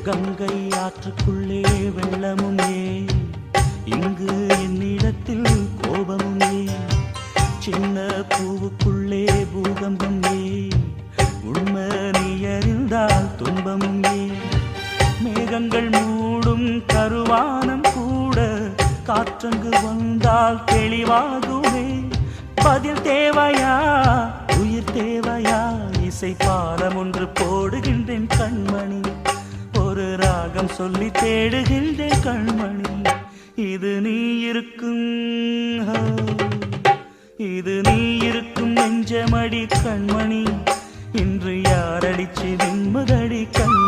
கங்கை ஆற்றுக்குள்ளே வெள்ளமும் ஏன், இங்கு என்னிடத்தில் கோபமும் ஏன், சின்ன பூவுக்குள்ளே பூகம்பம் ஏன், உண்மை நீ அறிந்தால் துன்பமும் ஏன், மேகங்கள் மூடும் கருவானம் கூட காற்றங்கு வந்தால் தெளிவாகுமே, பதில் தேவையா உயிர் தேவையா, இசை பாலம் ஒன்று போடுகின்றேன் கண்மணி, ஒரு ராகம் சொல்லி தேடுகின்றேன் கண்மணி, இது நீ இருக்கும் இது நீ இருக்கும் நெஞ்சமடி கண்மணி, இன்று யாரடிச்சு நிம்மதடி கண்